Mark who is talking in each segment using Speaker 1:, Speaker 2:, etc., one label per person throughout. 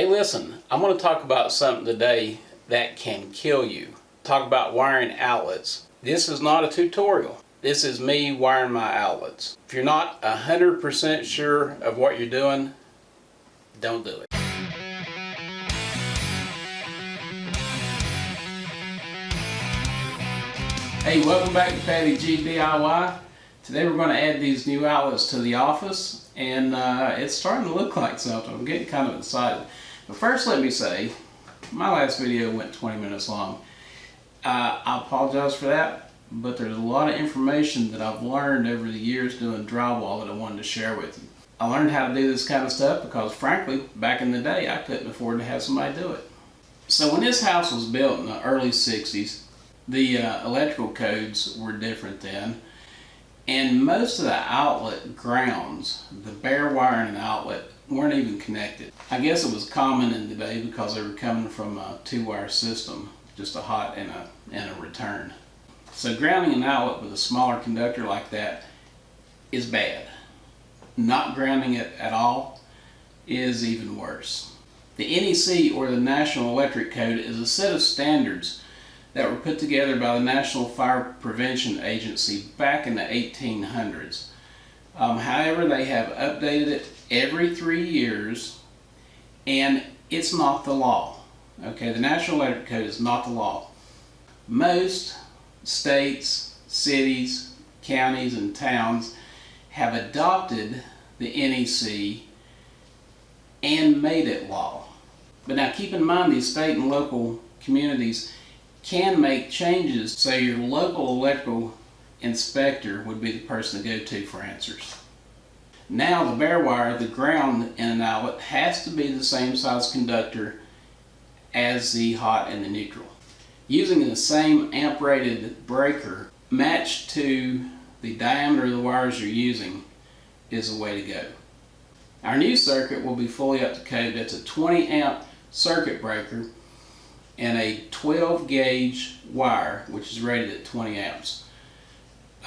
Speaker 1: Hey listen, I'm going to talk about something today that can kill you. Talk about wiring outlets. This is not a tutorial. This is me wiring my outlets. If you're not 100% sure of what you're doing, don't do it. Hey, welcome back to Patty G DIY. Today we're going to add these new outlets to the office, and it's starting to look like something. I'm getting kind of excited. But first let me say, my last video went 20 minutes long. I apologize for that, but there's a lot of information that I've learned over the years doing drywall that I wanted to share with you. I learned how to do this kind of stuff because frankly, back in the day, I couldn't afford to have somebody do it. So when this house was built in the early 60s, the electrical codes were different then. And most of the outlet grounds, the bare wire and outlet, weren't even connected. I guess it was common in the day because they were coming from a two-wire system, just a hot and a return. So grounding an outlet with a smaller conductor like that is bad. Not grounding it at all is even worse. The NEC, or the National Electric Code, is a set of standards that were put together by the National Fire Prevention Agency back in the 1800s. However, they have updated it every 3 years, and it's not the law. Okay, the National Electric Code is not the law. Most states, cities, counties, and towns have adopted the NEC and made it law. But now keep in mind, these state and local communities can make changes, so your local electrical inspector would be the person to go to for answers. Now the bare wire, the ground in an outlet, has to be the same size conductor as the hot and the neutral. Using the same amp rated breaker matched to the diameter of the wires you're using is the way to go. Our new circuit will be fully up to code. That's a 20 amp circuit breaker and a 12 gauge wire, which is rated at 20 amps.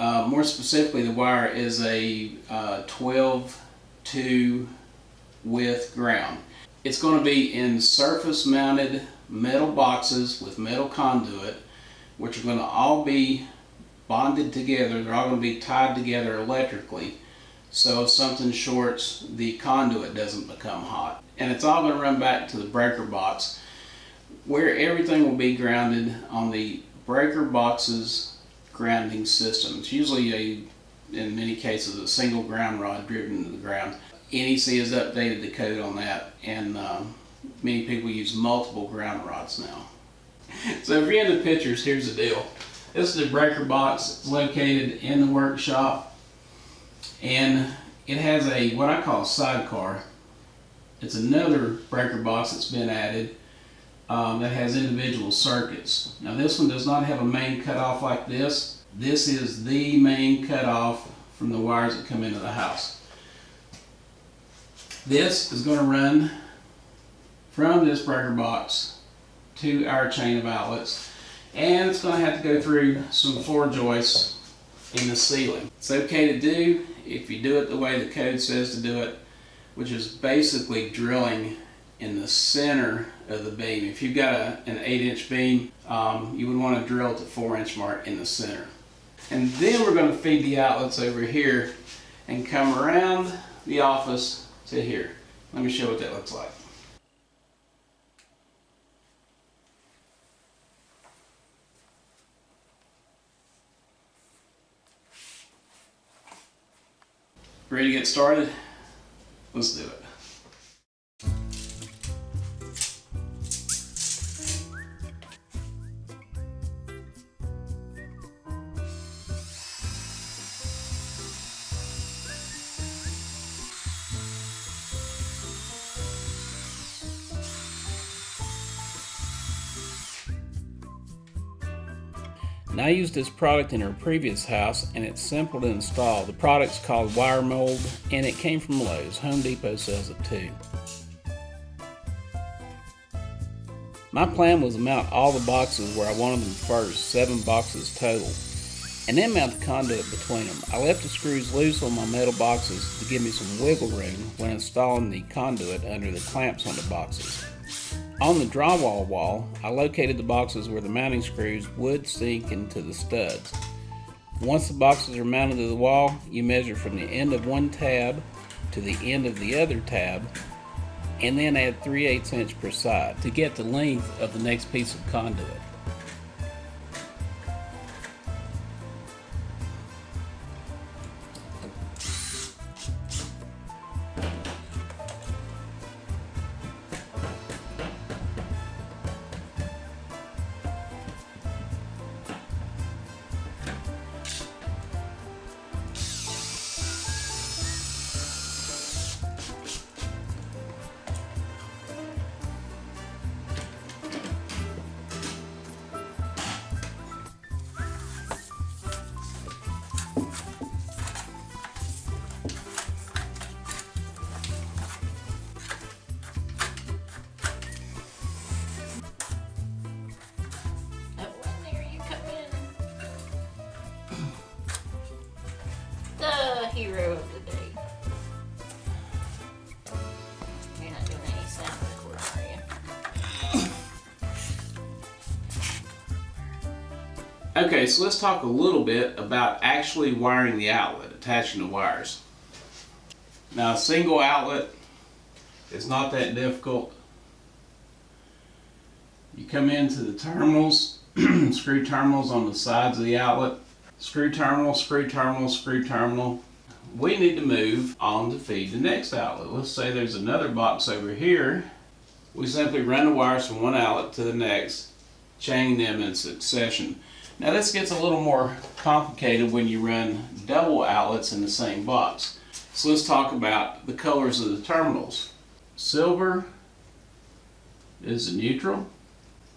Speaker 1: More specifically, the wire is a 12-2 with ground. It's going to be in surface mounted metal boxes with metal conduit, which are going to all be bonded together. They're all going to be tied together electrically, so if something shorts, the conduit doesn't become hot. And it's all going to run back to the breaker box, where everything will be grounded on the breaker box's grounding system. It's usually, in many cases, a single ground rod driven into the ground. NEC has updated the code on that, and many people use multiple ground rods now. So if you're into pictures, here's the deal. This is the breaker box. It's located in the workshop, and it has a what I call a sidecar. It's another breaker box that's been added that has individual circuits. Now this one does not have a main cutoff like this. This is the main cutoff from the wires that come into the house. This is going to run from this breaker box to our chain of outlets, and it's going to have to go through some floor joists in the ceiling. It's okay to do if you do it the way the code says to do it, which is basically drilling in the center of the beam. If you've got an 8-inch beam, you would want to drill at the 4-inch mark in the center. And then we're going to feed the outlets over here and come around the office to here. Let me show what that looks like. Ready to get started? Let's do it. Now, I used this product in her previous house, and it's simple to install. The product's called Wire Mold, and it came from Lowe's. Home Depot sells it too. My plan was to mount all the boxes where I wanted them first, 7 boxes total. and then mount the conduit between them. I left the screws loose on my metal boxes to give me some wiggle room when installing the conduit under the clamps on the boxes. On the drywall wall, I located the boxes where the mounting screws would sink into the studs. Once the boxes are mounted to the wall, you measure from the end of one tab to the end of the other tab, and then add 3/8 inch per side to get the length of the next piece of conduit.
Speaker 2: Hero of the day. You're not doing any sound recording, are you?
Speaker 1: Okay, so let's talk a little bit about actually wiring the outlet, attaching the wires. Now, a single outlet is not that difficult. You come into the terminals, screw terminals on the sides of the outlet, screw terminal, screw terminal, screw terminal. We need to move on to feed the next outlet. Let's say there's another box over here. We simply run the wires from one outlet to the next, chaining them in succession. Now this gets a little more complicated when you run double outlets in the same box. So let's talk about the colors of the terminals. Silver is the neutral,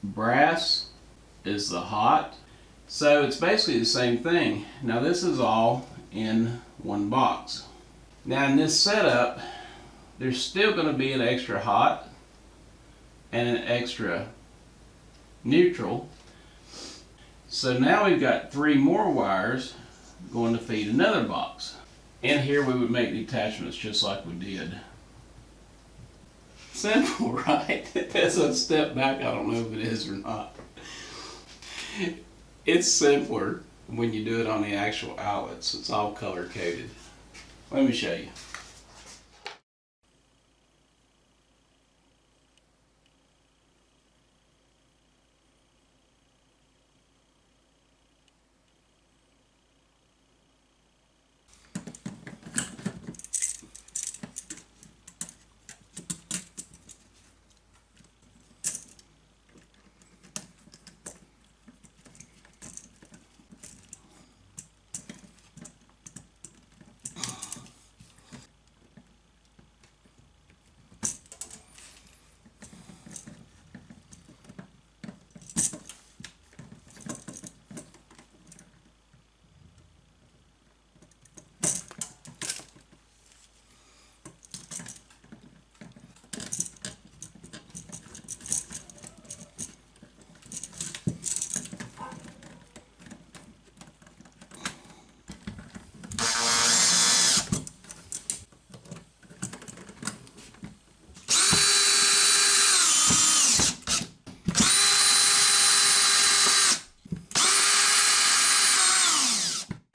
Speaker 1: brass is the hot. So it's basically the same thing. Now this is all in one box. Now in this setup, there's still going to be an extra hot and an extra neutral. So now we've got 3 more wires going to feed another box. And here we would make the attachments just like we did. Simple, right? As I step back, I don't know if it is or not. It's simpler when you do it on the actual outlets. It's all color coded. Let me show you.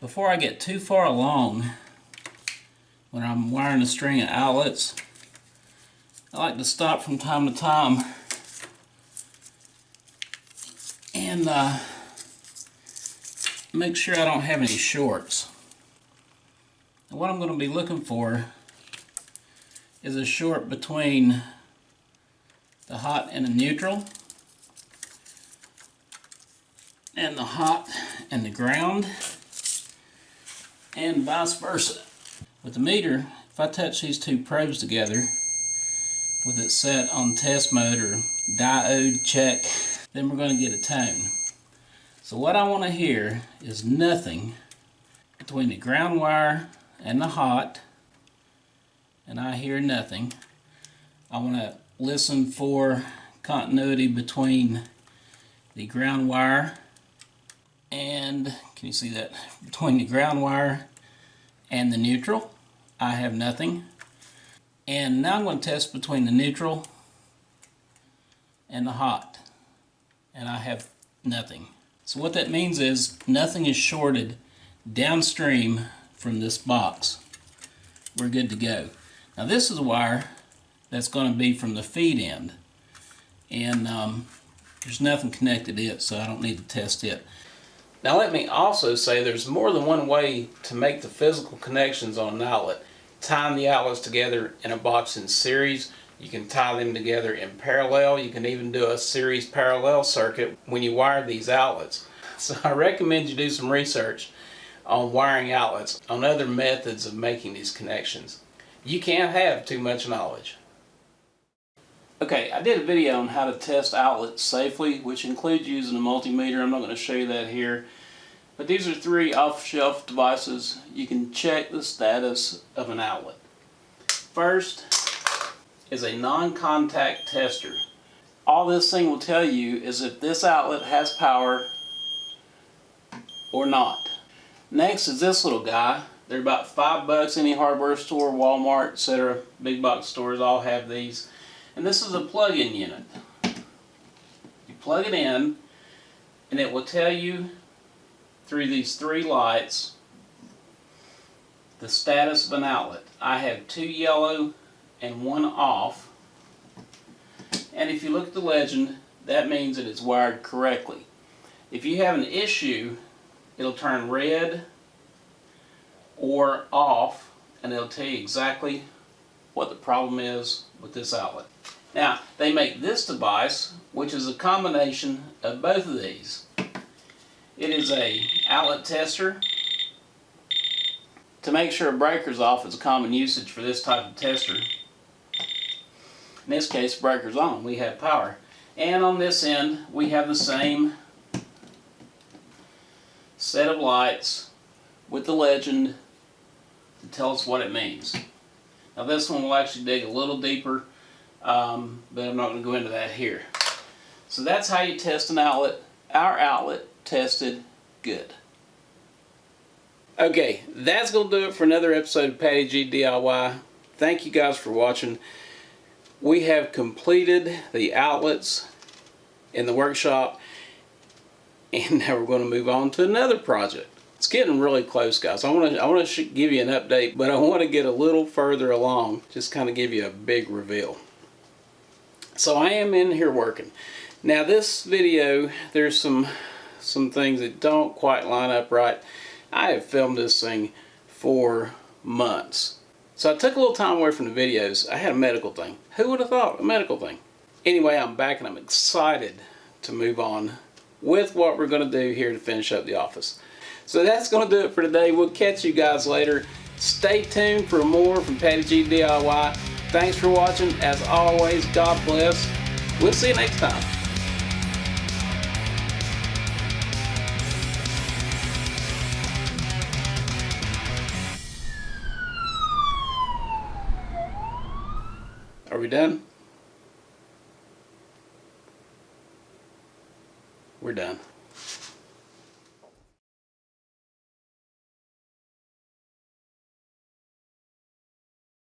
Speaker 1: Before I get too far along, when I'm wiring a string of outlets, I like to stop from time to time and make sure I don't have any shorts. And what I'm going to be looking for is a short between the hot and the neutral, and the hot and the ground, and vice versa. With the meter, if I touch these 2 probes together with it set on test mode or diode check, then we're going to get a tone. So what I want to hear is nothing between the ground wire and the hot, and I hear nothing. I want to listen for continuity between the ground wire And can you see that? Between the ground wire and the neutral, I have nothing. And now I'm going to test between the neutral and the hot, and I have nothing. So what that means is nothing is shorted downstream from this box. We're good to go. Now this is a wire that's going to be from the feed end, and there's nothing connected to it, so I don't need to test it. Now let me also say there's more than one way to make the physical connections on an outlet. Tying the outlets together in a box in series. You can tie them together in parallel. You can even do a series parallel circuit when you wire these outlets. So I recommend you do some research on wiring outlets, on other methods of making these connections. You can't have too much knowledge. Okay, I did a video on how to test outlets safely, which includes using a multimeter. I'm not going to show you that here. But these are 3 off-the-shelf devices. You can check the status of an outlet. First is a non-contact tester. All this thing will tell you is if this outlet has power or not. Next is this little guy. They're about $5 any hardware store, Walmart, etc. Big box stores all have these. And this is a plug-in unit. You plug it in and it will tell you through these 3 lights the status of an outlet. I have 2 yellow and 1 off, and if you look at the legend, that means that it's wired correctly. If you have an issue, it'll turn red or off, and it'll tell you exactly what the problem is with this outlet. Now, they make this device, which is a combination of both of these. It is a outlet tester. To make sure a breaker's off is a common usage for this type of tester. In this case, breaker's on. We have power. And on this end, we have the same set of lights with the legend to tell us what it means. Now this one will actually dig a little deeper, but I'm not going to go into that here. So that's how you test an outlet. Our outlet tested good. Okay, that's going to do it for another episode of Patty G DIY. Thank you guys for watching. We have completed the outlets in the workshop, and now we're going to move on to another project. It's getting really close, guys. I want to give you an update, but I want to get a little further along, just kind of give you a big reveal. So I am in here working. Now this video, there's some things that don't quite line up right. I have filmed this thing for months. So I took a little time away from the videos. I had a medical thing. Who would have thought? A medical thing. Anyway, I'm back and I'm excited to move on with what we're going to do here to finish up the office. So that's going to do it for today. We'll catch you guys later. Stay tuned for more from Patty G DIY. Thanks for watching. As always, God bless. We'll see you next time. Are we done? We're done.